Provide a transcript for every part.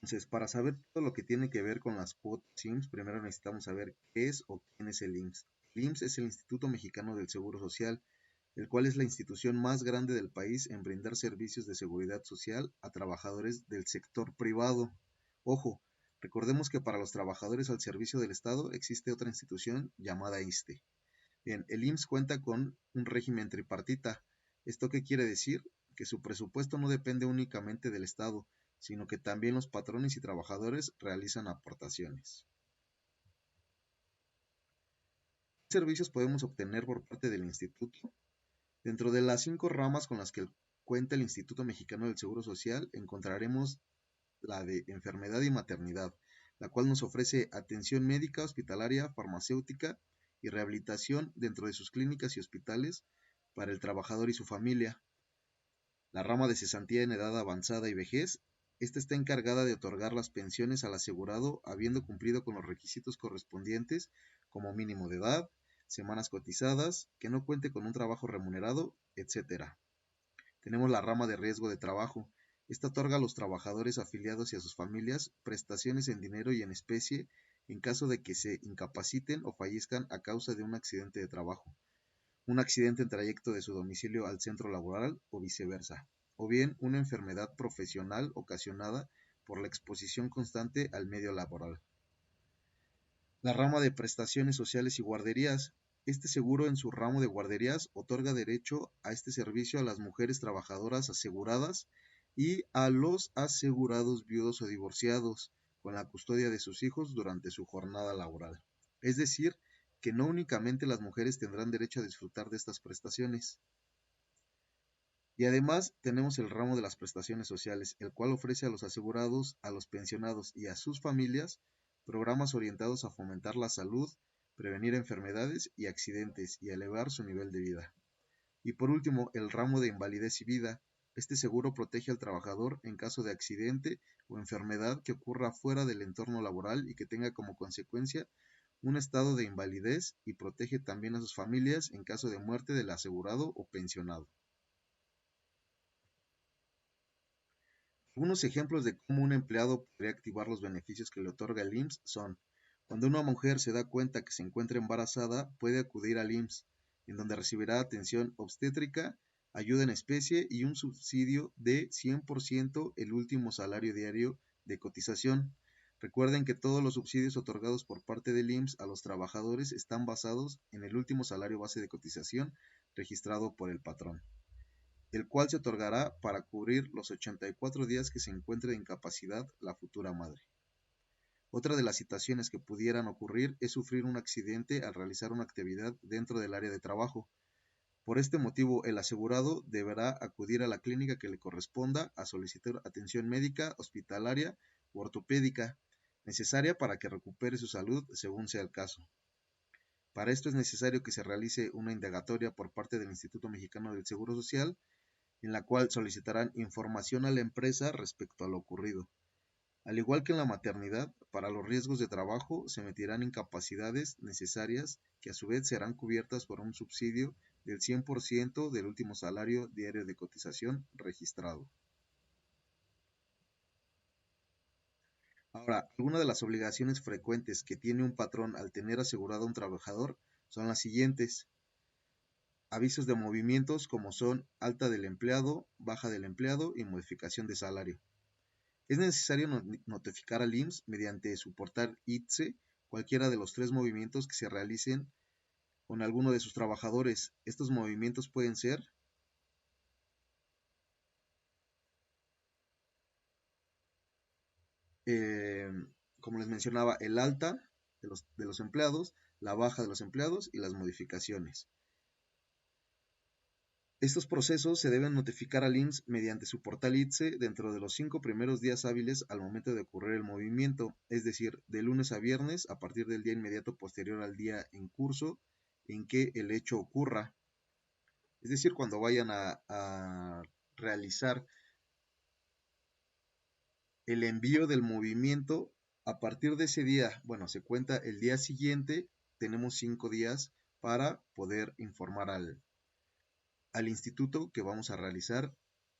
Entonces, para saber todo lo que tiene que ver con las cuotas IMSS, primero necesitamos saber qué es o quién es el IMSS. El IMSS es el Instituto Mexicano del Seguro Social, el cual es la institución más grande del país en brindar servicios de seguridad social a trabajadores del sector privado. Ojo, recordemos que para los trabajadores al servicio del Estado existe otra institución llamada ISSSTE. Bien, el IMSS cuenta con un régimen tripartita. ¿Esto qué quiere decir? Que su presupuesto no depende únicamente del Estado, sino que también los patrones y trabajadores realizan aportaciones. ¿Qué servicios podemos obtener por parte del instituto? Dentro de las 5 ramas con las que cuenta el Instituto Mexicano del Seguro Social, encontraremos la de enfermedad y maternidad, la cual nos ofrece atención médica, hospitalaria, farmacéutica y rehabilitación dentro de sus clínicas y hospitales para el trabajador y su familia. La rama de cesantía en edad avanzada y vejez, esta está encargada de otorgar las pensiones al asegurado habiendo cumplido con los requisitos correspondientes como mínimo de edad, semanas cotizadas, que no cuente con un trabajo remunerado, etc. Tenemos la rama de riesgo de trabajo. Esta otorga a los trabajadores afiliados y a sus familias prestaciones en dinero y en especie en caso de que se incapaciten o fallezcan a causa de un accidente de trabajo, un accidente en trayecto de su domicilio al centro laboral o viceversa, o bien una enfermedad profesional ocasionada por la exposición constante al medio laboral. La rama de prestaciones sociales y guarderías. Este seguro en su ramo de guarderías otorga derecho a este servicio a las mujeres trabajadoras aseguradas y a los asegurados viudos o divorciados con la custodia de sus hijos durante su jornada laboral. Es decir, que no únicamente las mujeres tendrán derecho a disfrutar de estas prestaciones. Y además tenemos el ramo de las prestaciones sociales, el cual ofrece a los asegurados, a los pensionados y a sus familias programas orientados a fomentar la salud, prevenir enfermedades y accidentes y elevar su nivel de vida. Y por último, el ramo de invalidez y vida. Este seguro protege al trabajador en caso de accidente o enfermedad que ocurra fuera del entorno laboral y que tenga como consecuencia un estado de invalidez y protege también a sus familias en caso de muerte del asegurado o pensionado. Algunos ejemplos de cómo un empleado podría activar los beneficios que le otorga el IMSS son: cuando una mujer se da cuenta que se encuentra embarazada, puede acudir al IMSS, en donde recibirá atención obstétrica, ayuda en especie y un subsidio de 100% el último salario diario de cotización. Recuerden que todos los subsidios otorgados por parte del IMSS a los trabajadores están basados en el último salario base de cotización registrado por el patrón, el cual se otorgará para cubrir los 84 días que se encuentre de incapacidad la futura madre. Otra de las situaciones que pudieran ocurrir es sufrir un accidente al realizar una actividad dentro del área de trabajo. Por este motivo, el asegurado deberá acudir a la clínica que le corresponda a solicitar atención médica, hospitalaria o ortopédica necesaria para que recupere su salud según sea el caso. Para esto es necesario que se realice una indagatoria por parte del Instituto Mexicano del Seguro Social, en la cual solicitarán información a la empresa respecto a lo ocurrido. Al igual que en la maternidad, para los riesgos de trabajo se emitirán incapacidades necesarias que a su vez serán cubiertas por un subsidio del 100% del último salario diario de cotización registrado. Ahora, algunas de las obligaciones frecuentes que tiene un patrón al tener asegurado a un trabajador son las siguientes: avisos de movimientos como son alta del empleado, baja del empleado y modificación de salario. Es necesario notificar al IMSS mediante su portal ITSE cualquiera de los 3 movimientos que se realicen con alguno de sus trabajadores. Estos movimientos pueden ser: eh, como les mencionaba, el alta de los empleados, la baja de los empleados y las modificaciones. Estos procesos se deben notificar al IMSS mediante su portal ITSE dentro de los 5 primeros días hábiles al momento de ocurrir el movimiento, es decir, de lunes a viernes a partir del día inmediato posterior al día en curso en que el hecho ocurra. Es decir, cuando vayan a realizar el envío del movimiento, a partir de ese día, bueno, se cuenta el día siguiente, tenemos 5 días para poder informar al instituto que vamos a realizar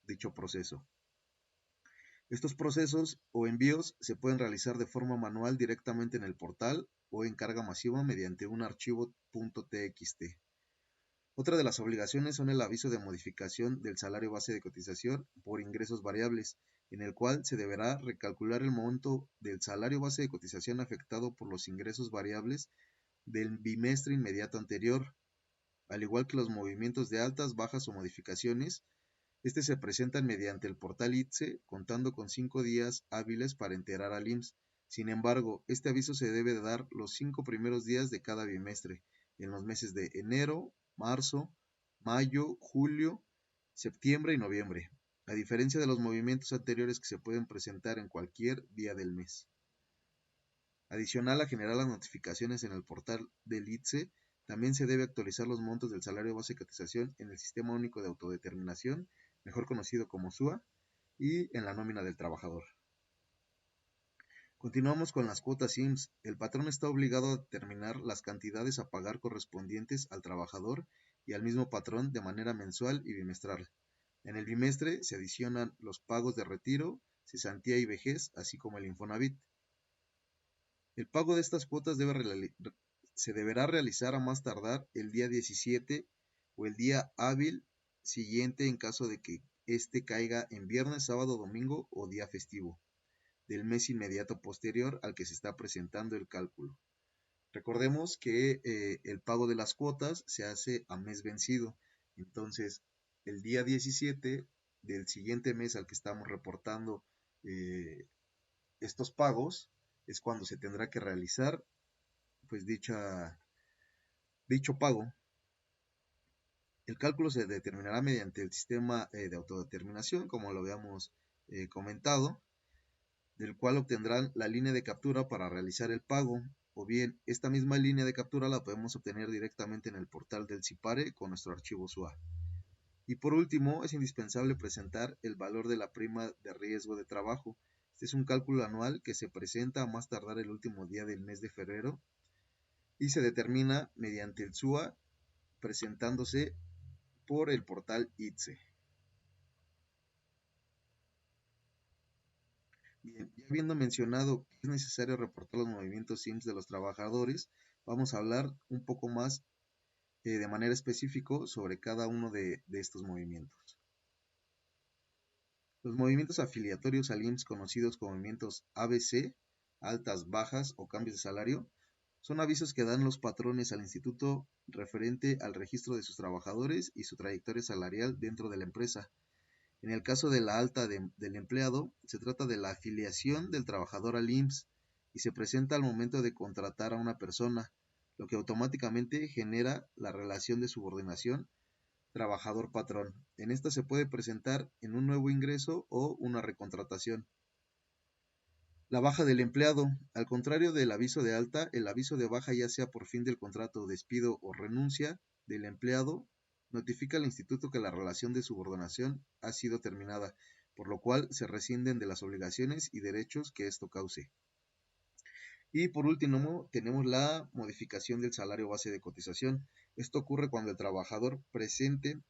dicho proceso. Estos procesos o envíos se pueden realizar de forma manual directamente en el portal o en carga masiva mediante un archivo .txt. Otra de las obligaciones son el aviso de modificación del salario base de cotización por ingresos variables, en el cual se deberá recalcular el monto del salario base de cotización afectado por los ingresos variables del bimestre inmediato anterior, al igual que los movimientos de altas, bajas o modificaciones. Se presentan mediante el portal ITSE, contando con 5 días hábiles para enterar al IMSS. Sin embargo, este aviso se debe dar los 5 primeros días de cada bimestre, en los meses de enero, marzo, mayo, julio, septiembre y noviembre, a diferencia de los movimientos anteriores que se pueden presentar en cualquier día del mes. Adicional a generar las notificaciones en el portal del ITSE, también se debe actualizar los montos del salario base de cotización en el Sistema Único de Autodeterminación, mejor conocido como SUA, y en la nómina del trabajador. Continuamos con las cuotas IMSS. El patrón está obligado a determinar las cantidades a pagar correspondientes al trabajador y al mismo patrón de manera mensual y bimestral. En el bimestre se adicionan los pagos de retiro, cesantía y vejez, así como el Infonavit. El pago de estas cuotas se deberá realizar a más tardar el día 17 o el día hábil siguiente en caso de que este caiga en viernes, sábado, domingo o día festivo del mes inmediato posterior al que se está presentando el cálculo. Recordemos que el pago de las cuotas se hace a mes vencido. Entonces, el día 17 del siguiente mes al que estamos reportando estos pagos es cuando se tendrá que realizar pues dicho pago. El cálculo se determinará mediante el sistema de autodeterminación, como lo habíamos comentado, del cual obtendrán la línea de captura para realizar el pago, o bien esta misma línea de captura la podemos obtener directamente en el portal del CIPARE con nuestro archivo SUA. Y por último, es indispensable presentar el valor de la prima de riesgo de trabajo. Este es un cálculo anual que se presenta a más tardar el último día del mes de febrero y se determina mediante el SUA presentándose por el portal ITSE. Bien, ya habiendo mencionado que es necesario reportar los movimientos IMSS de los trabajadores, vamos a hablar un poco más de manera específica sobre cada uno de estos movimientos. Los movimientos afiliatorios al IMSS, conocidos como movimientos ABC, altas, bajas o cambios de salario, son avisos que dan los patrones al instituto referente al registro de sus trabajadores y su trayectoria salarial dentro de la empresa. En el caso de la alta del empleado, se trata de la afiliación del trabajador al IMSS y se presenta al momento de contratar a una persona, lo que automáticamente genera la relación de subordinación trabajador-patrón. En esta se puede presentar en un nuevo ingreso o una recontratación. La baja del empleado. Al contrario del aviso de alta, el aviso de baja, ya sea por fin del contrato, despido o renuncia del empleado, notifica al instituto que la relación de subordinación ha sido terminada, por lo cual se rescinden de las obligaciones y derechos que esto cause. Y por último, tenemos la modificación del salario base de cotización. Esto ocurre cuando el trabajador presente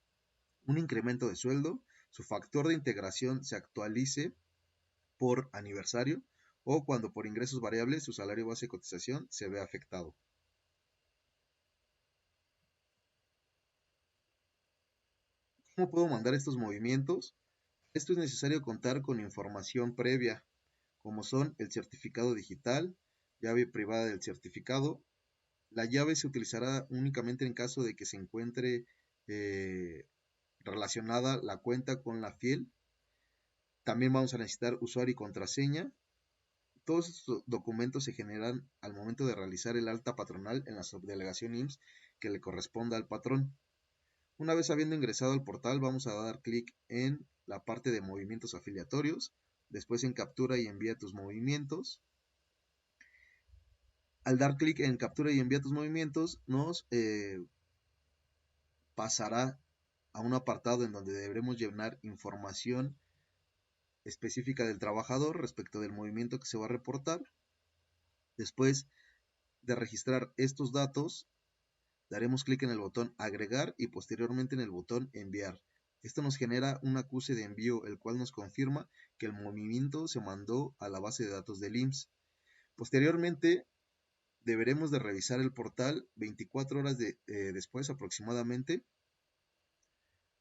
un incremento de sueldo, su factor de integración se actualice por aniversario o cuando por ingresos variables su salario base de cotización se ve afectado. ¿Cómo puedo mandar estos movimientos? Esto es necesario contar con información previa, como son el certificado digital, llave privada del certificado. La llave se utilizará únicamente en caso de que se encuentre relacionada la cuenta con la fiel. También vamos a necesitar usuario y contraseña. Todos estos documentos se generan al momento de realizar el alta patronal en la subdelegación IMSS que le corresponda al patrón. Una vez habiendo ingresado al portal, vamos a dar clic en la parte de movimientos afiliatorios, después en captura y envía tus movimientos. Al dar clic en captura y envía tus movimientos, nos pasará a un apartado en donde deberemos llenar información específica del trabajador respecto del movimiento que se va a reportar. Después de registrar estos datos, daremos clic en el botón agregar y posteriormente en el botón enviar. Esto nos genera un acuse de envío, el cual nos confirma que el movimiento se mandó a la base de datos del IMSS. Posteriormente, deberemos de revisar el portal 24 horas después aproximadamente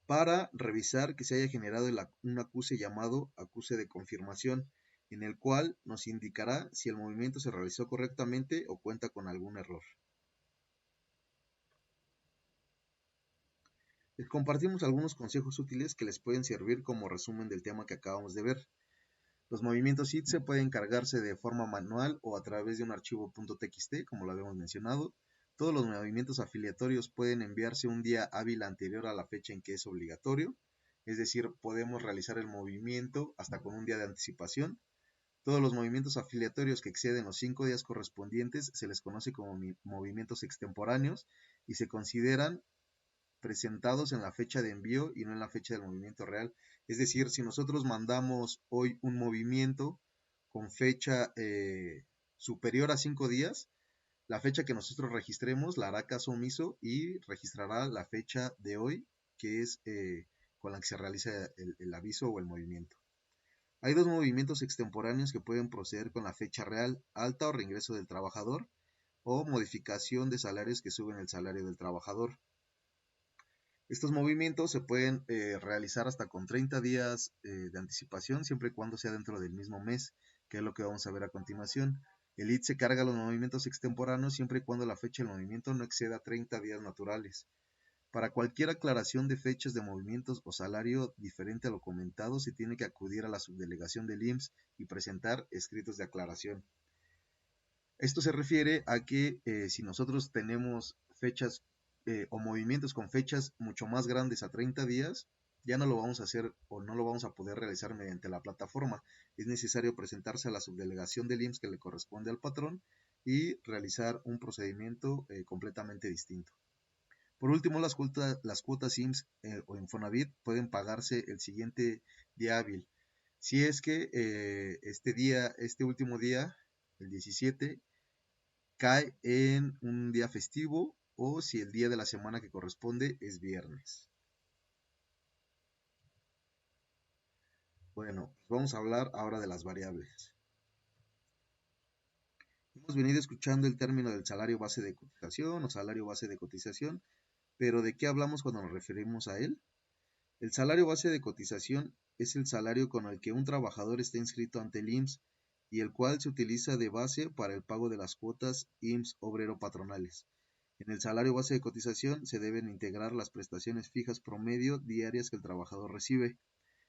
para revisar que se haya generado un acuse llamado acuse de confirmación, en el cual nos indicará si el movimiento se realizó correctamente o cuenta con algún error. Les compartimos algunos consejos útiles que les pueden servir como resumen del tema que acabamos de ver. Los movimientos ITSE pueden cargarse de forma manual o a través de un archivo .txt, como lo habíamos mencionado. Todos los movimientos afiliatorios pueden enviarse un día hábil anterior a la fecha en que es obligatorio, es decir, podemos realizar el movimiento hasta con un día de anticipación. Todos los movimientos afiliatorios que exceden los 5 días correspondientes se les conoce como movimientos extemporáneos y se consideran presentados en la fecha de envío y no en la fecha del movimiento real. Es decir, si nosotros mandamos hoy un movimiento con fecha superior a 5 días, la fecha que nosotros registremos la hará caso omiso y registrará la fecha de hoy, que es con la que se realiza el aviso o el movimiento. Hay dos movimientos extemporáneos que pueden proceder con la fecha real: alta o reingreso del trabajador, o modificación de salarios que suben el salario del trabajador. Estos movimientos se pueden realizar hasta con 30 días de anticipación, siempre y cuando sea dentro del mismo mes, que es lo que vamos a ver a continuación. El ITSE carga los movimientos extemporáneos siempre y cuando la fecha del movimiento no exceda 30 días naturales. Para cualquier aclaración de fechas de movimientos o salario diferente a lo comentado, se tiene que acudir a la subdelegación del IMSS y presentar escritos de aclaración. Esto se refiere a que si nosotros tenemos fechas o movimientos con fechas mucho más grandes a 30 días, ya no lo vamos a hacer o no lo vamos a poder realizar mediante la plataforma. Es necesario presentarse a la subdelegación del IMSS que le corresponde al patrón y realizar un procedimiento completamente distinto. Por último, las cuotas IMSS o Infonavit pueden pagarse el siguiente día hábil. Si es que este último día, el 17, cae en un día festivo o si el día de la semana que corresponde es viernes. Bueno, pues vamos a hablar ahora de las variables. Hemos venido escuchando el término del salario base de cotización o salario base de cotización, pero ¿de qué hablamos cuando nos referimos a él? El salario base de cotización es el salario con el que un trabajador está inscrito ante el IMSS y el cual se utiliza de base para el pago de las cuotas IMSS obrero patronales. En el salario base de cotización se deben integrar las prestaciones fijas promedio diarias que el trabajador recibe.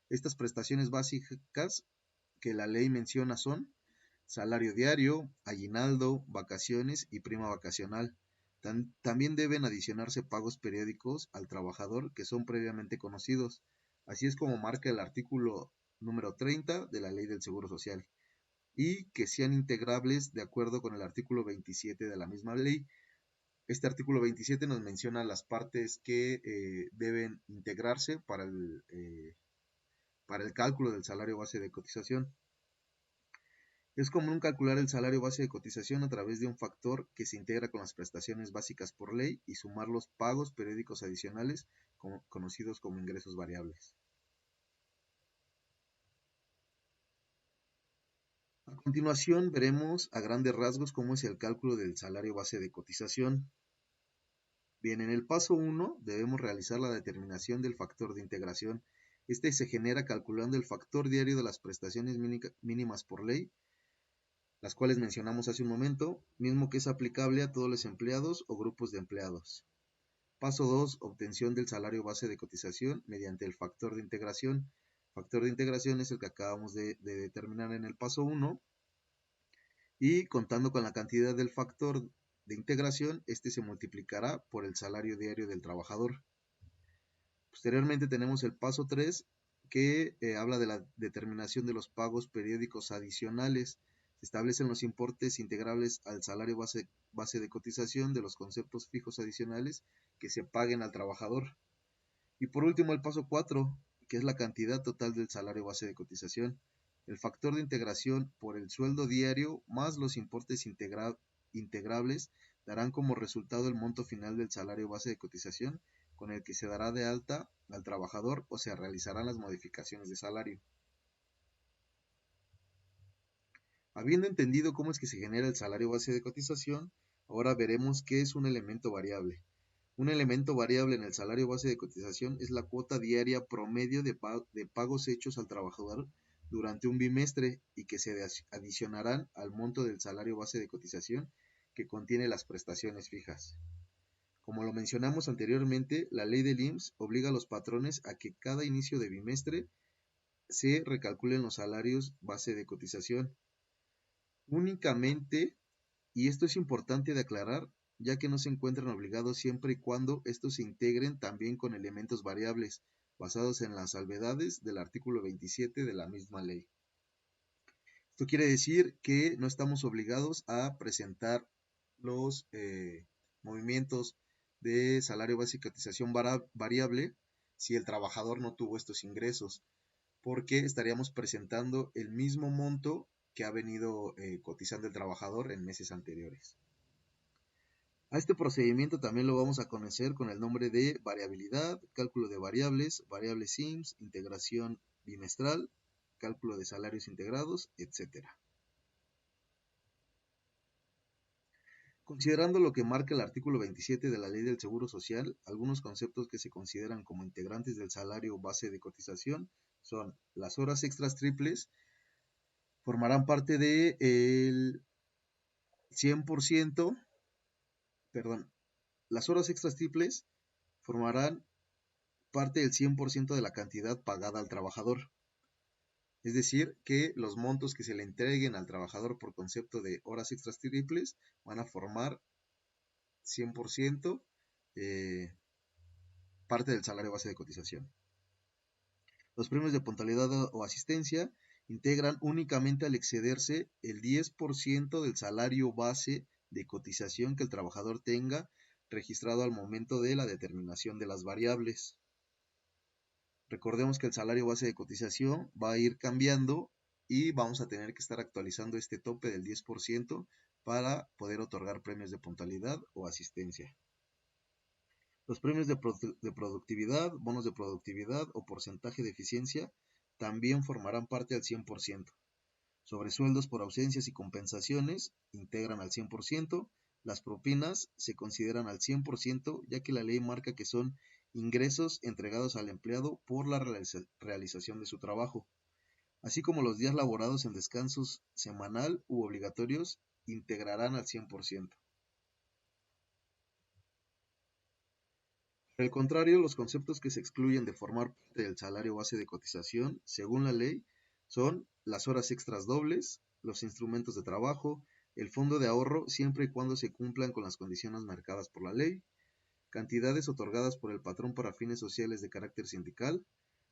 Estas prestaciones básicas que la ley menciona son salario diario, aguinaldo, vacaciones y prima vacacional. También deben adicionarse pagos periódicos al trabajador que son previamente conocidos. Así es como marca el artículo número 30 de la Ley del Seguro Social, y que sean integrables de acuerdo con el artículo 27 de la misma ley. Este artículo 27 nos menciona las partes que deben integrarse para el cálculo del salario base de cotización. Es común calcular el salario base de cotización a través de un factor que se integra con las prestaciones básicas por ley y sumar los pagos periódicos adicionales conocidos como ingresos variables. A continuación veremos a grandes rasgos cómo es el cálculo del salario base de cotización. Bien, en el paso 1 debemos realizar la determinación del factor de integración. Este se genera calculando el factor diario de las prestaciones mínimas por ley, las cuales mencionamos hace un momento, mismo que es aplicable a todos los empleados o grupos de empleados. Paso 2, obtención del salario base de cotización mediante el factor de integración. Factor de integración es el que acabamos de determinar en el paso 1 y contando con la cantidad del factor de integración, este se multiplicará por el salario diario del trabajador. Posteriormente tenemos el paso 3 que habla de la determinación de los pagos periódicos adicionales. Se establecen los importes integrables al salario base de cotización de los conceptos fijos adicionales que se paguen al trabajador. Y por último el paso 4, que es la cantidad total del salario base de cotización. El factor de integración por el sueldo diario más los importes integrables darán como resultado el monto final del salario base de cotización con el que se dará de alta al trabajador o se realizarán las modificaciones de salario. Habiendo entendido cómo es que se genera el salario base de cotización, ahora veremos qué es un elemento variable. Un elemento variable en el salario base de cotización es la cuota diaria promedio de pagos hechos al trabajador durante un bimestre y que se adicionarán al monto del salario base de cotización que contiene las prestaciones fijas. Como lo mencionamos anteriormente, la ley del IMSS obliga a los patrones a que cada inicio de bimestre se recalculen los salarios base de cotización. Únicamente, y esto es importante de aclarar, ya que no se encuentran obligados siempre y cuando estos se integren también con elementos variables, basados en las salvedades del artículo 27 de la misma ley. Esto quiere decir que no estamos obligados a presentar los movimientos de salario base y cotización variable si el trabajador no tuvo estos ingresos, porque estaríamos presentando el mismo monto que ha venido cotizando el trabajador en meses anteriores. A este procedimiento también lo vamos a conocer con el nombre de variabilidad, cálculo de variables, variables IMSS, integración bimestral, cálculo de salarios integrados, etc. Considerando lo que marca el artículo 27 de la Ley del Seguro Social, algunos conceptos que se consideran como integrantes del salario base de cotización son las horas extras triples, formarán parte del 100%, las horas extras triples formarán parte del 100% de la cantidad pagada al trabajador. Es decir, que los montos que se le entreguen al trabajador por concepto de horas extras triples van a formar 100% parte del salario base de cotización. Los premios de puntualidad o asistencia integran únicamente al excederse el 10% del salario base de cotización que el trabajador tenga registrado al momento de la determinación de las variables. Recordemos que el salario base de cotización va a ir cambiando y vamos a tener que estar actualizando este tope del 10% para poder otorgar premios de puntualidad o asistencia. Los premios de productividad, bonos de productividad o porcentaje de eficiencia también formarán parte al 100%. Sobresueldos por ausencias y compensaciones integran al 100%. Las propinas se consideran al 100%, ya que la ley marca que son ingresos entregados al empleado por la realización de su trabajo, así como los días laborados en descansos semanal u obligatorios integrarán al 100%. Por el contrario, los conceptos que se excluyen de formar parte del salario base de cotización, según la ley, son las horas extras dobles, los instrumentos de trabajo, el fondo de ahorro siempre y cuando se cumplan con las condiciones marcadas por la ley, cantidades otorgadas por el patrón para fines sociales de carácter sindical,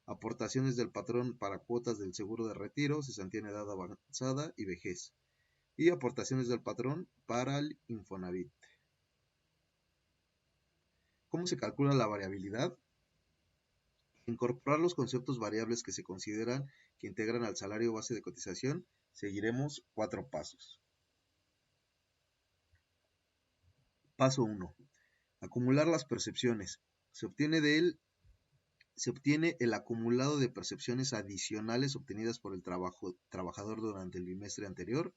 aportaciones del patrón para cuotas del seguro de retiro, cesantía en edad avanzada y vejez, y aportaciones del patrón para el Infonavit. ¿Cómo se calcula la variabilidad? Incorporar los conceptos variables que se consideran que integran al salario base de cotización, seguiremos 4 pasos. Paso 1. Acumular las percepciones. Se obtiene el acumulado de percepciones adicionales obtenidas por el trabajador durante el bimestre anterior.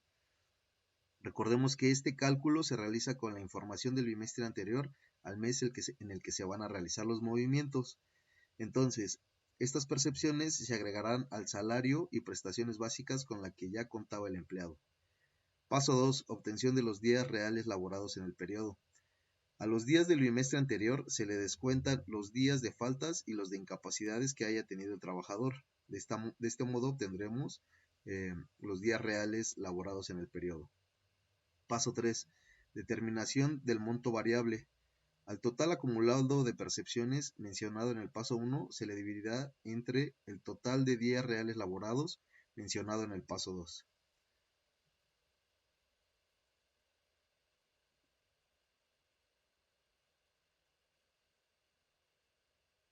Recordemos que este cálculo se realiza con la información del bimestre anterior al mes en el que se van a realizar los movimientos. Entonces, estas percepciones se agregarán al salario y prestaciones básicas con la que ya contaba el empleado. Paso 2. Obtención de los días reales laborados en el periodo. A los días del bimestre anterior se le descuentan los días de faltas y los de incapacidades que haya tenido el trabajador. De este modo obtendremos los días reales laborados en el periodo. Paso 3. Determinación del monto variable. Al total acumulado de percepciones mencionado en el paso 1 se le dividirá entre el total de días reales laborados mencionado en el paso 2.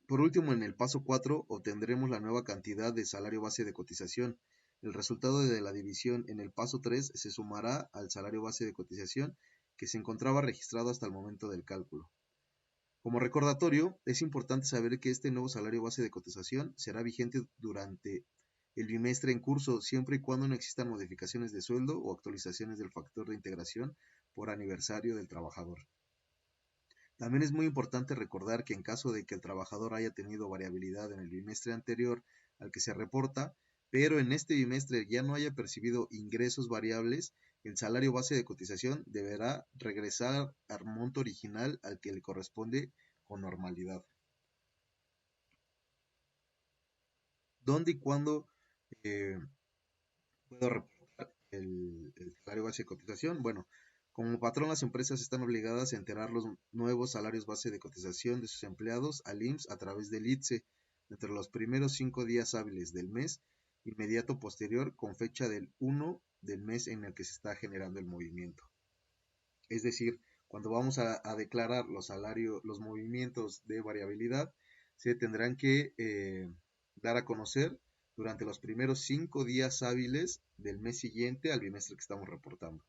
Por último, en el paso 4 obtendremos la nueva cantidad de salario base de cotización. El resultado de la división en el paso 3 se sumará al salario base de cotización que se encontraba registrado hasta el momento del cálculo. Como recordatorio, es importante saber que este nuevo salario base de cotización será vigente durante el bimestre en curso, siempre y cuando no existan modificaciones de sueldo o actualizaciones del factor de integración por aniversario del trabajador. También es muy importante recordar que en caso de que el trabajador haya tenido variabilidad en el bimestre anterior al que se reporta, pero en este bimestre ya no haya percibido ingresos variables, el salario base de cotización deberá regresar al monto original al que le corresponde con normalidad. ¿Dónde y cuándo eh, puedo reportar el salario base de cotización? Bueno, como patrón, las empresas están obligadas a enterar los nuevos salarios base de cotización de sus empleados al IMSS a través del ITSE entre los primeros 5 días hábiles del mes inmediato posterior con fecha del 1 del mes en el que se está generando el movimiento. Es decir, cuando vamos a declarar los salarios, los movimientos de variabilidad, se tendrán que dar a conocer durante los primeros 5 días hábiles del mes siguiente al bimestre que estamos reportando.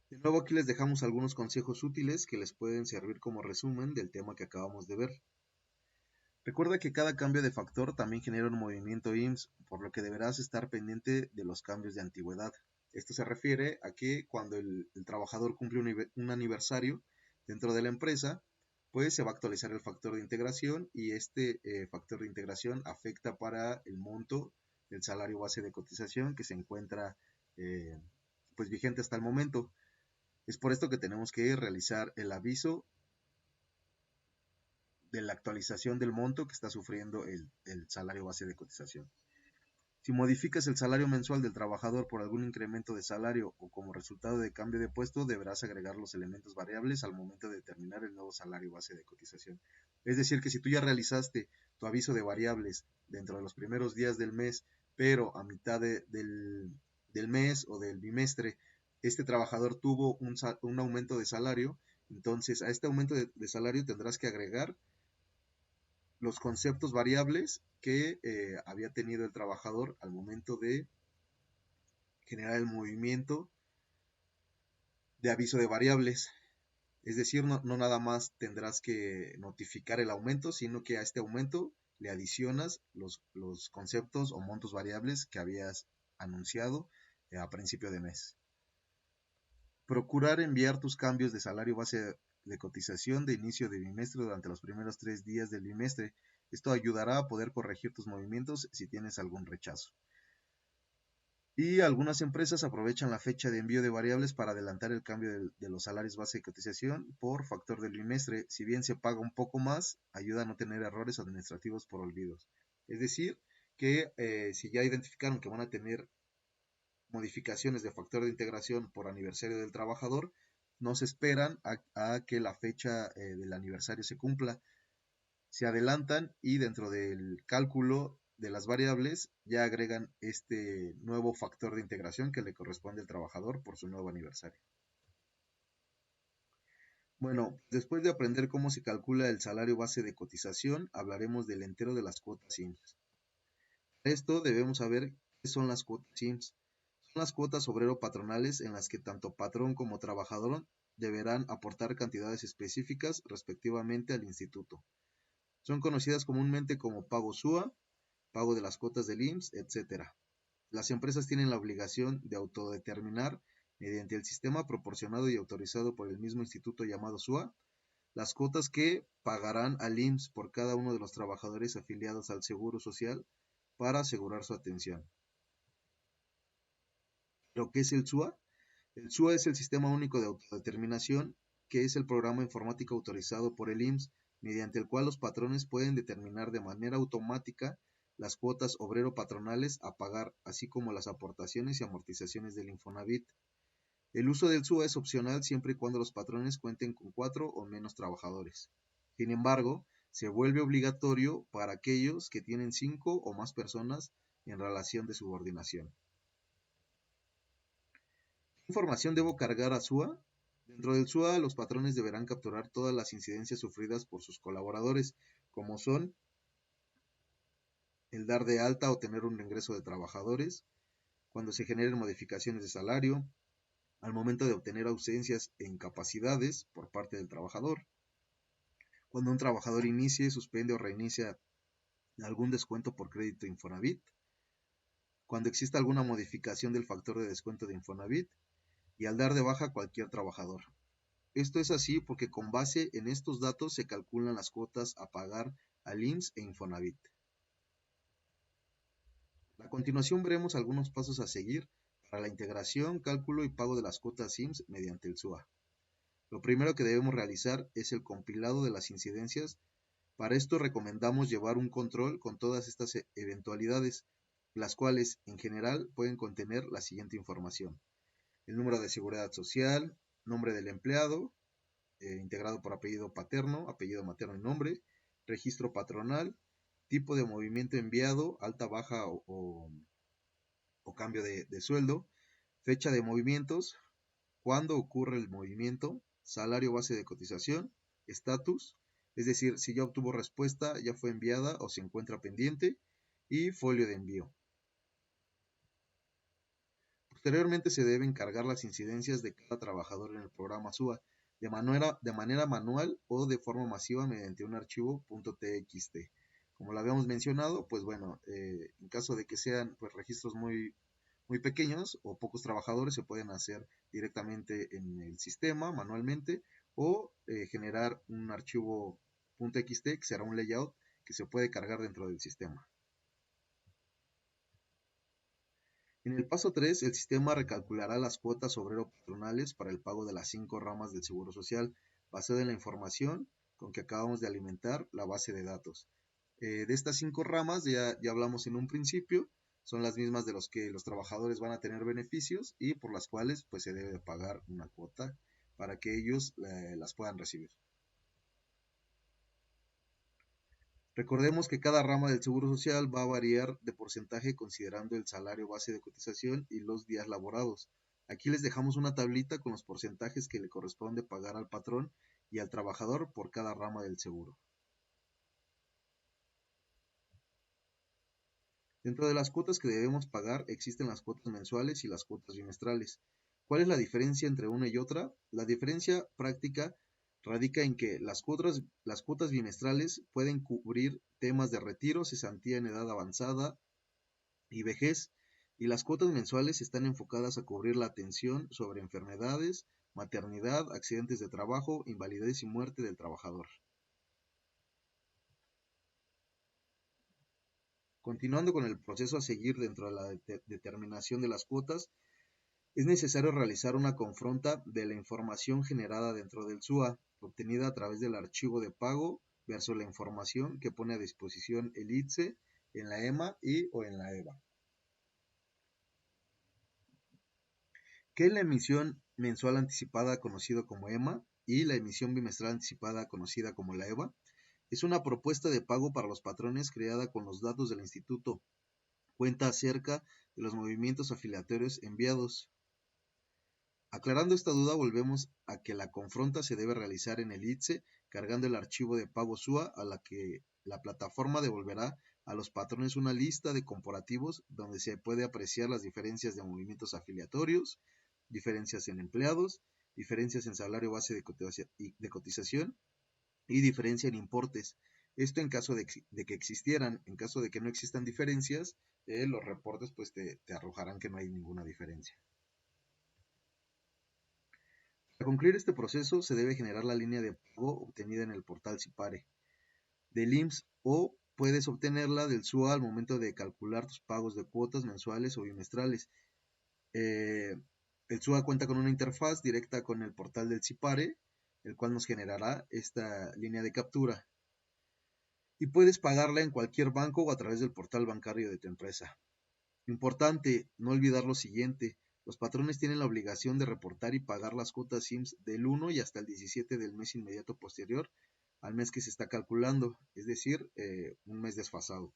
De nuevo aquí les dejamos algunos consejos útiles que les pueden servir como resumen del tema que acabamos de ver. Recuerda que cada cambio de factor también genera un movimiento IMSS, por lo que deberás estar pendiente de los cambios de antigüedad. Esto se refiere a que cuando el trabajador cumple un aniversario dentro de la empresa, pues se va a actualizar el factor de integración y este factor de integración afecta para el monto del salario base de cotización que se encuentra pues vigente hasta el momento. Es por esto que tenemos que realizar el aviso de la actualización del monto que está sufriendo el salario base de cotización. Si modificas el salario mensual del trabajador por algún incremento de salario o como resultado de cambio de puesto, deberás agregar los elementos variables al momento de determinar el nuevo salario base de cotización. Es decir, que si tú ya realizaste tu aviso de variables dentro de los primeros días del mes, pero a mitad del mes o del bimestre, este trabajador tuvo un aumento de salario, entonces a este aumento de salario tendrás que agregar los conceptos variables que había tenido el trabajador al momento de generar el movimiento de aviso de variables. Es decir, no nada más tendrás que notificar el aumento, sino que a este aumento le adicionas los conceptos o montos variables que habías anunciado a principio de mes. Procurar enviar tus cambios de salario base de cotización de inicio de bimestre durante los primeros 3 días del bimestre. Esto ayudará a poder corregir tus movimientos si tienes algún rechazo. Y algunas empresas aprovechan la fecha de envío de variables para adelantar el cambio de los salarios base de cotización por factor del bimestre. Si bien se paga un poco más, ayuda a no tener errores administrativos por olvidos. Es decir, que si ya identificaron que van a tener modificaciones de factor de integración por aniversario del trabajador, no se esperan a que la fecha del aniversario se cumpla. Se adelantan y dentro del cálculo de las variables ya agregan este nuevo factor de integración que le corresponde al trabajador por su nuevo aniversario. Bueno, después de aprender cómo se calcula el salario base de cotización, hablaremos del entero de las cuotas IMSS. Para esto debemos saber qué son las cuotas IMSS. Son las cuotas obrero-patronales en las que tanto patrón como trabajador deberán aportar cantidades específicas respectivamente al instituto. Son conocidas comúnmente como pago SUA, pago de las cuotas del IMSS, etc. Las empresas tienen la obligación de autodeterminar, mediante el sistema proporcionado y autorizado por el mismo instituto llamado SUA, las cuotas que pagarán al IMSS por cada uno de los trabajadores afiliados al Seguro Social para asegurar su atención. ¿Lo que es el SUA? El SUA es el Sistema Único de Autodeterminación, que es el programa informático autorizado por el IMSS, mediante el cual los patrones pueden determinar de manera automática las cuotas obrero-patronales a pagar, así como las aportaciones y amortizaciones del Infonavit. El uso del SUA es opcional siempre y cuando los patrones cuenten con 4 o menos trabajadores. Sin embargo, se vuelve obligatorio para aquellos que tienen 5 o más personas en relación de subordinación. ¿Qué información debo cargar a SUA? Dentro del SUA, los patrones deberán capturar todas las incidencias sufridas por sus colaboradores, como son el dar de alta o tener un ingreso de trabajadores, cuando se generen modificaciones de salario, al momento de obtener ausencias e incapacidades por parte del trabajador. Cuando un trabajador inicie, suspende o reinicia algún descuento por crédito Infonavit. Cuando exista alguna modificación del factor de descuento de Infonavit. Y al dar de baja a cualquier trabajador. Esto es así porque con base en estos datos se calculan las cuotas a pagar al IMSS e Infonavit. A continuación veremos algunos pasos a seguir para la integración, cálculo y pago de las cuotas IMSS mediante el SUA. Lo primero que debemos realizar es el compilado de las incidencias. Para esto recomendamos llevar un control con todas estas eventualidades, las cuales en general pueden contener la siguiente información: el número de seguridad social, nombre del empleado, integrado por apellido paterno, apellido materno y nombre, registro patronal, tipo de movimiento enviado, alta, baja o cambio de sueldo, fecha de movimientos, cuándo ocurre el movimiento, salario base de cotización, estatus, es decir, si ya obtuvo respuesta, ya fue enviada o se encuentra pendiente, y folio de envío. Posteriormente se deben cargar las incidencias de cada trabajador en el programa SUA de manera manual o de forma masiva mediante un archivo .txt. Como lo habíamos mencionado, pues bueno, en caso de que sean pues, registros muy pequeños o pocos trabajadores, se pueden hacer directamente en el sistema manualmente o generar un archivo .txt que será un layout que se puede cargar dentro del sistema. En el paso 3, el sistema recalculará las cuotas obrero-patronales para el pago de las 5 ramas del Seguro Social, basada en la información con que acabamos de alimentar la base de datos. De estas 5 ramas, ya hablamos en un principio, son las mismas de los que los trabajadores van a tener beneficios y por las cuales pues, se debe pagar una cuota para que ellos las puedan recibir. Recordemos que cada rama del Seguro Social va a variar de porcentaje considerando el salario base de cotización y los días laborados. Aquí les dejamos una tablita con los porcentajes que le corresponde pagar al patrón y al trabajador por cada rama del seguro. Dentro de las cuotas que debemos pagar existen las cuotas mensuales y las cuotas bimestrales. ¿Cuál es la diferencia entre una y otra? La diferencia práctica radica en que las cuotas bimestrales pueden cubrir temas de retiro, cesantía en edad avanzada y vejez, y las cuotas mensuales están enfocadas a cubrir la atención sobre enfermedades, maternidad, accidentes de trabajo, invalidez y muerte del trabajador. Continuando con el proceso a seguir dentro de la determinación de las cuotas, es necesario realizar una confronta de la información generada dentro del SUA, obtenida a través del archivo de pago, versus la información que pone a disposición el ITSE en la EMA o en la EVA. ¿Qué es la emisión mensual anticipada conocida como EMA y la emisión bimestral anticipada conocida como la EVA? Es una propuesta de pago para los patrones creada con los datos del instituto. Cuenta acerca de los movimientos afiliatorios enviados. Aclarando esta duda, volvemos a que la confronta se debe realizar en el ITSE cargando el archivo de pago SUA a la que la plataforma devolverá a los patrones una lista de comparativos donde se puede apreciar las diferencias de movimientos afiliatorios, diferencias en empleados, diferencias en salario base de cotización y diferencia en importes. Esto en caso de que existieran. En caso de que no existan diferencias, los reportes pues te arrojarán que no hay ninguna diferencia. Para concluir este proceso se debe generar la línea de pago obtenida en el portal SIPARE del IMSS o puedes obtenerla del SUA al momento de calcular tus pagos de cuotas mensuales o bimestrales. El SUA cuenta con una interfaz directa con el portal del SIPARE, el cual nos generará esta línea de captura. Y puedes pagarla en cualquier banco o a través del portal bancario de tu empresa. Importante, no olvidar lo siguiente: los patrones tienen la obligación de reportar y pagar las cuotas IMSS del 1 y hasta el 17 del mes inmediato posterior al mes que se está calculando, es decir, un mes desfasado.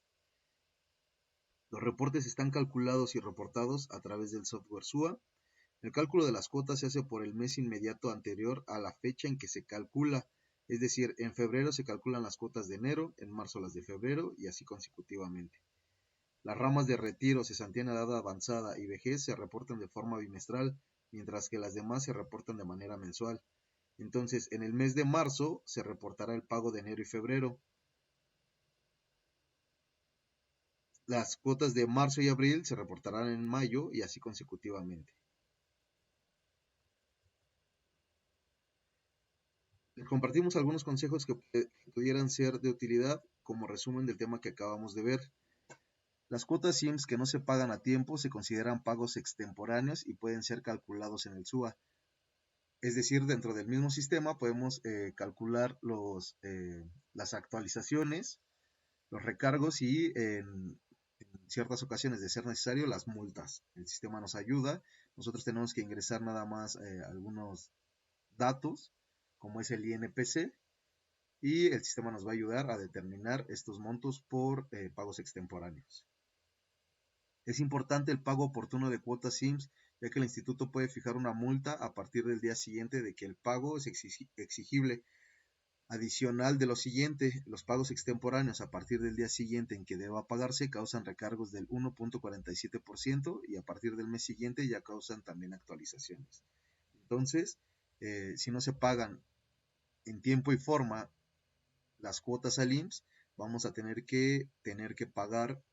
Los reportes están calculados y reportados a través del software SUA. El cálculo de las cuotas se hace por el mes inmediato anterior a la fecha en que se calcula, es decir, en febrero se calculan las cuotas de enero, en marzo las de febrero y así consecutivamente. Las ramas de retiro, cesantía en edad avanzada y vejez se reportan de forma bimestral, mientras que las demás se reportan de manera mensual. Entonces, en el mes de marzo se reportará el pago de enero y febrero. Las cuotas de marzo y abril se reportarán en mayo y así consecutivamente. Les compartimos algunos consejos que pudieran ser de utilidad como resumen del tema que acabamos de ver. Las cuotas IMSS que no se pagan a tiempo se consideran pagos extemporáneos y pueden ser calculados en el SUA. Es decir, dentro del mismo sistema podemos calcular las actualizaciones, los recargos y en ciertas ocasiones, de ser necesario, las multas. El sistema nos ayuda. Nosotros tenemos que ingresar nada más algunos datos, como es el INPC, y el sistema nos va a ayudar a determinar estos montos por pagos extemporáneos. Es importante el pago oportuno de cuotas IMSS, ya que el instituto puede fijar una multa a partir del día siguiente de que el pago es exigible. Adicional de lo siguiente, los pagos extemporáneos a partir del día siguiente en que deba pagarse causan recargos del 1.47% y a partir del mes siguiente ya causan también actualizaciones. Entonces, si no se pagan en tiempo y forma las cuotas al IMSS, vamos a tener que pagar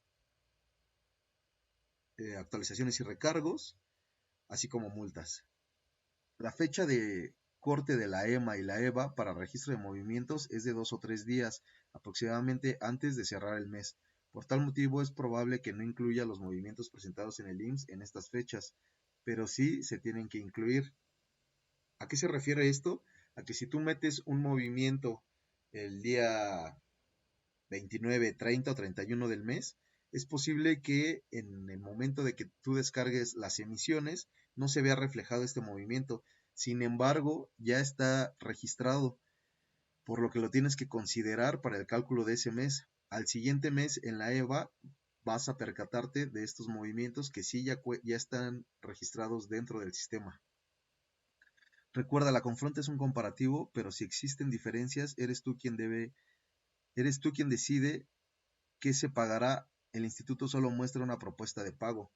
actualizaciones y recargos, así como multas. La fecha de corte de la EMA y la EVA para registro de movimientos es de 2 o 3 días, aproximadamente antes de cerrar el mes. Por tal motivo es probable que no incluya los movimientos presentados en el IMSS en estas fechas, pero sí se tienen que incluir. ¿A qué se refiere esto? A que si tú metes un movimiento el día 29, 30 o 31 del mes, es posible que en el momento de que tú descargues las emisiones no se vea reflejado este movimiento. Sin embargo, ya está registrado, por lo que lo tienes que considerar para el cálculo de ese mes. Al siguiente mes en la EVA vas a percatarte de estos movimientos que sí ya están registrados dentro del sistema. Recuerda, la confronta es un comparativo, pero si existen diferencias, eres tú quien decide qué se pagará. El instituto solo muestra una propuesta de pago.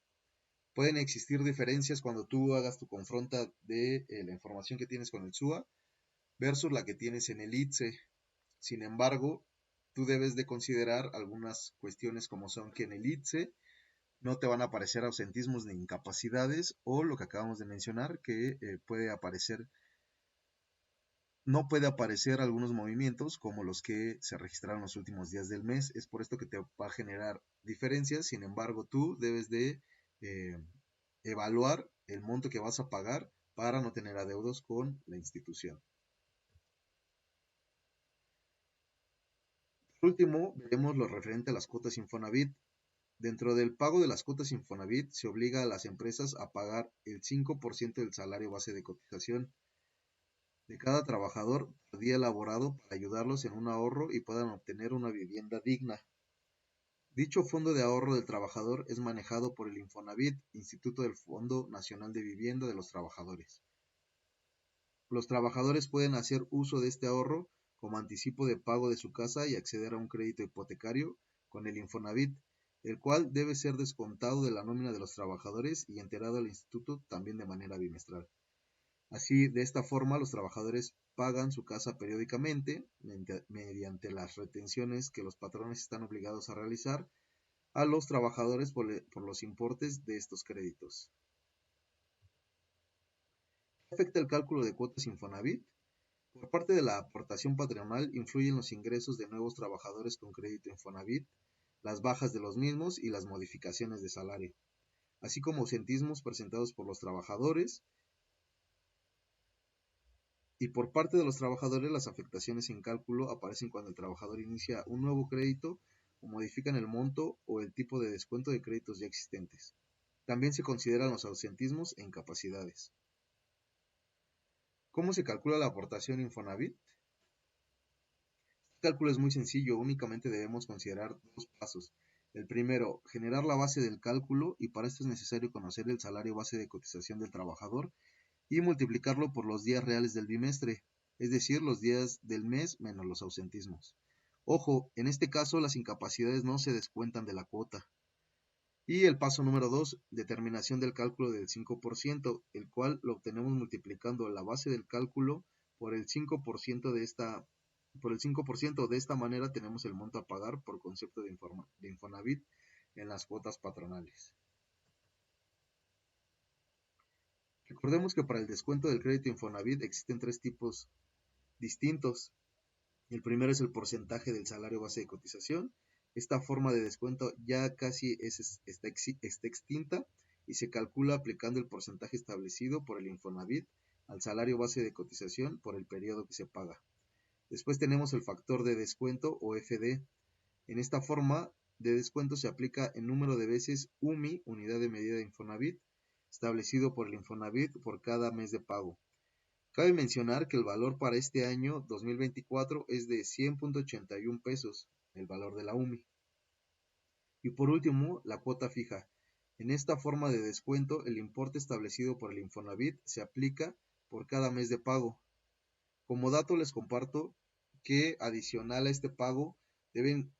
Pueden existir diferencias cuando tú hagas tu confronta de la información que tienes con el SUA versus la que tienes en el ITSE. Sin embargo, tú debes de considerar algunas cuestiones como son que en el ITSE no te van a aparecer ausentismos ni incapacidades o lo que acabamos de mencionar que no puede aparecer algunos movimientos como los que se registraron los últimos días del mes. Es por esto que te va a generar diferencias. Sin embargo, tú debes de evaluar el monto que vas a pagar para no tener adeudos con la institución. Por último, veremos lo referente a las cuotas Infonavit. Dentro del pago de las cuotas Infonavit se obliga a las empresas a pagar el 5% del salario base de cotización de cada trabajador por día elaborado para ayudarlos en un ahorro y puedan obtener una vivienda digna. Dicho fondo de ahorro del trabajador es manejado por el Infonavit, Instituto del Fondo Nacional de Vivienda de los Trabajadores. Los trabajadores pueden hacer uso de este ahorro como anticipo de pago de su casa y acceder a un crédito hipotecario con el Infonavit, el cual debe ser descontado de la nómina de los trabajadores y enterado al instituto también de manera bimestral. Así, de esta forma, los trabajadores pagan su casa periódicamente mediante las retenciones que los patrones están obligados a realizar a los trabajadores por los importes de estos créditos. ¿Qué afecta el cálculo de cuotas Infonavit? Por parte de la aportación patronal influyen los ingresos de nuevos trabajadores con crédito Infonavit, las bajas de los mismos y las modificaciones de salario, así como ausentismos presentados por los trabajadores. Y por parte de los trabajadores, las afectaciones en cálculo aparecen cuando el trabajador inicia un nuevo crédito o modifican el monto o el tipo de descuento de créditos ya existentes. También se consideran los ausentismos e incapacidades. ¿Cómo se calcula la aportación Infonavit? El cálculo es muy sencillo, únicamente debemos considerar dos pasos. El primero, generar la base del cálculo y para esto es necesario conocer el salario base de cotización del trabajador y multiplicarlo por los días reales del bimestre, es decir, los días del mes menos los ausentismos. Ojo, en este caso las incapacidades no se descuentan de la cuota. Y el paso número 2, determinación del cálculo del 5%, el cual lo obtenemos multiplicando la base del cálculo por el 5% de esta, por el 5%. De esta manera tenemos el monto a pagar por concepto de Infonavit en las cuotas patronales. Recordemos que para el descuento del crédito Infonavit existen tres tipos distintos. El primero es el porcentaje del salario base de cotización. Esta forma de descuento ya casi está extinta y se calcula aplicando el porcentaje establecido por el Infonavit al salario base de cotización por el periodo que se paga. Después tenemos el factor de descuento o FD. En esta forma de descuento se aplica el número de veces UMI, unidad de medida de Infonavit, establecido por el Infonavit por cada mes de pago. Cabe mencionar que el valor para este año 2024 es de 100.81 pesos, el valor de la UMI. Y por último, la cuota fija. En esta forma de descuento, el importe establecido por el Infonavit se aplica por cada mes de pago. Como dato les comparto que adicional a este pago deben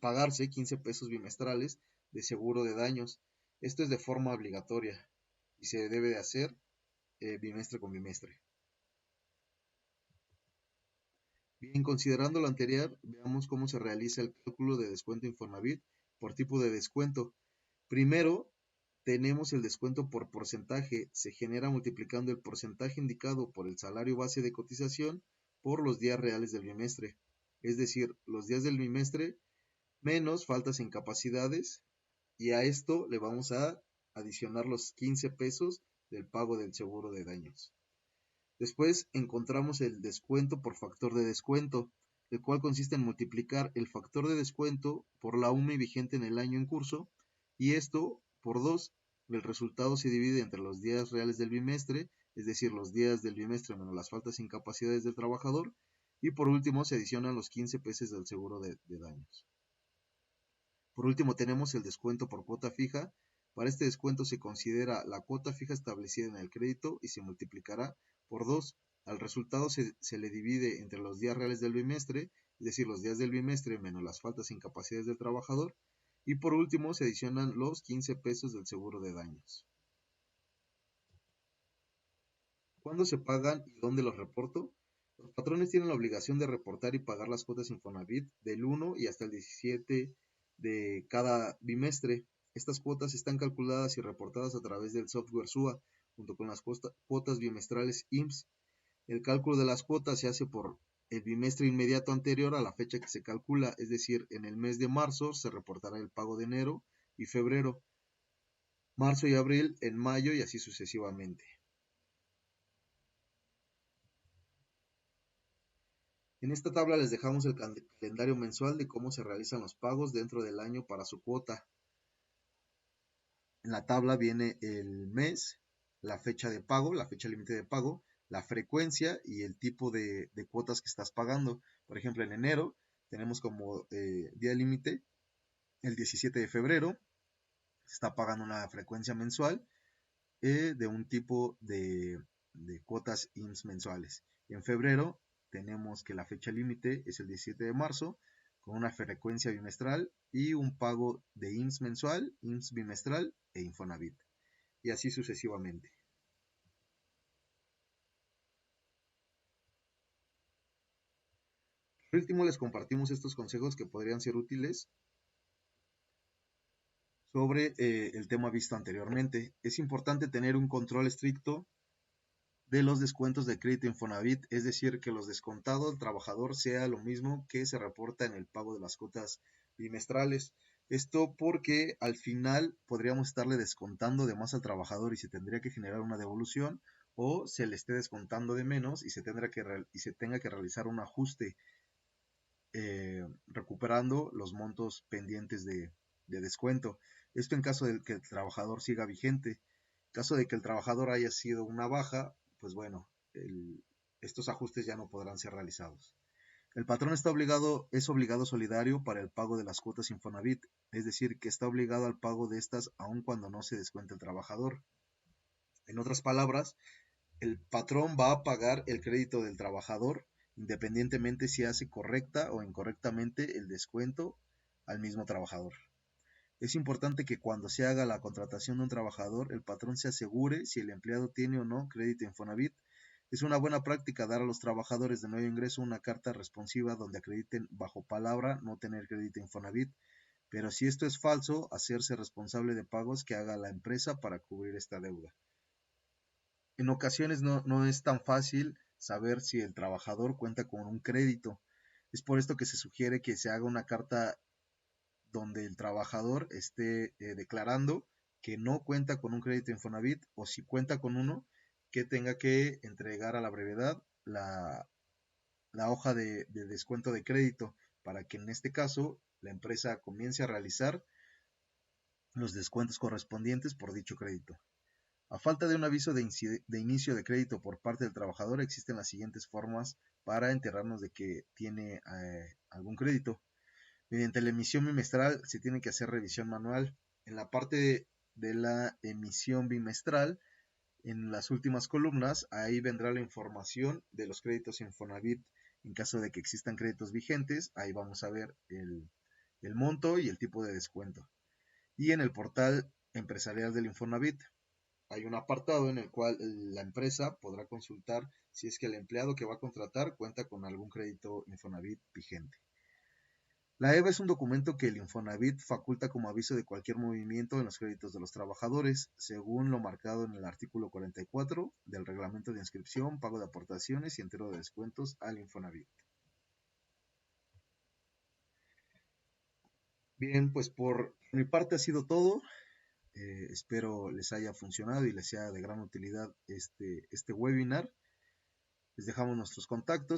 pagarse 15 pesos bimestrales de seguro de daños. Esto es de forma obligatoria y se debe de hacer bimestre con bimestre. Bien, considerando lo anterior, veamos cómo se realiza el cálculo de descuento Infonavit por tipo de descuento. Primero, tenemos el descuento por porcentaje. Se genera multiplicando el porcentaje indicado por el salario base de cotización por los días reales del bimestre. Es decir, los días del bimestre menos faltas e incapacidades. Y a esto le vamos a adicionar los 15 pesos del pago del seguro de daños. Después encontramos el descuento por factor de descuento, el cual consiste en multiplicar el factor de descuento por la UMI vigente en el año en curso y esto por 2. El resultado se divide entre los días reales del bimestre, es decir, los días del bimestre menos las faltas e incapacidades del trabajador, y por último se adicionan los 15 pesos del seguro de daños. Por último tenemos el descuento por cuota fija. Para este descuento se considera la cuota fija establecida en el crédito y se multiplicará por 2. Al resultado se le divide entre los días reales del bimestre, es decir, los días del bimestre menos las faltas e incapacidades del trabajador. Y por último se adicionan los 15 pesos del seguro de daños. ¿Cuándo se pagan y dónde los reporto? Los patrones tienen la obligación de reportar y pagar las cuotas Infonavit del 1 y hasta el 17 de cada bimestre. Estas cuotas están calculadas y reportadas a través del software SUA, junto con las cuotas bimestrales IMSS. El cálculo de las cuotas se hace por el bimestre inmediato anterior a la fecha que se calcula, es decir, en el mes de marzo se reportará el pago de enero y febrero, marzo y abril en mayo y así sucesivamente. En esta tabla les dejamos el calendario mensual de cómo se realizan los pagos dentro del año para su cuota. En la tabla viene el mes, la fecha de pago, la fecha límite de pago, la frecuencia y el tipo de cuotas que estás pagando. Por ejemplo, en enero tenemos como día límite el 17 de febrero. Se está pagando una frecuencia mensual de un tipo de cuotas IMSS mensuales. Y en febrero tenemos que la fecha límite es el 17 de marzo con una frecuencia bimestral y un pago de IMSS mensual, IMSS bimestral e Infonavit. Y así sucesivamente. Por último, les compartimos estos consejos que podrían ser útiles sobre el tema visto anteriormente. Es importante tener un control estricto de los descuentos de crédito Infonavit, es decir, que los descontados del trabajador sea lo mismo que se reporta en el pago de las cuotas bimestrales. Esto porque al final podríamos estarle descontando de más al trabajador y se tendría que generar una devolución o se le esté descontando de menos y se tenga que realizar un ajuste recuperando los montos pendientes de descuento. Esto en caso de que el trabajador siga vigente. En caso de que el trabajador haya sido una baja, pues bueno, estos ajustes ya no podrán ser realizados. El patrón es obligado solidario para el pago de las cuotas Infonavit, es decir, que está obligado al pago de estas aun cuando no se descuente el trabajador. En otras palabras, el patrón va a pagar el crédito del trabajador independientemente si hace correcta o incorrectamente el descuento al mismo trabajador. Es importante que cuando se haga la contratación de un trabajador, el patrón se asegure si el empleado tiene o no crédito Infonavit. Es una buena práctica dar a los trabajadores de nuevo ingreso una carta responsiva donde acrediten bajo palabra no tener crédito Infonavit, pero si esto es falso, hacerse responsable de pagos que haga la empresa para cubrir esta deuda. En ocasiones no es tan fácil saber si el trabajador cuenta con un crédito. Es por esto que se sugiere que se haga una carta donde el trabajador esté declarando que no cuenta con un crédito Infonavit, o si cuenta con uno, que tenga que entregar a la brevedad la hoja de descuento de crédito, para que en este caso la empresa comience a realizar los descuentos correspondientes por dicho crédito. A falta de un aviso de inicio de crédito por parte del trabajador, existen las siguientes formas para enterarnos de que tiene algún crédito. Mediante la emisión bimestral se tiene que hacer revisión manual. En la parte de la emisión bimestral, en las últimas columnas, ahí vendrá la información de los créditos Infonavit. En caso de que existan créditos vigentes, ahí vamos a ver el monto y el tipo de descuento. Y en el portal empresarial del Infonavit hay un apartado en el cual la empresa podrá consultar si es que el empleado que va a contratar cuenta con algún crédito Infonavit vigente. La EVA es un documento que el Infonavit faculta como aviso de cualquier movimiento en los créditos de los trabajadores, según lo marcado en el artículo 44 del Reglamento de Inscripción, Pago de Aportaciones y Entero de Descuentos al Infonavit. Bien, pues por mi parte ha sido todo. Espero les haya funcionado y les sea de gran utilidad este webinar. Les dejamos nuestros contactos.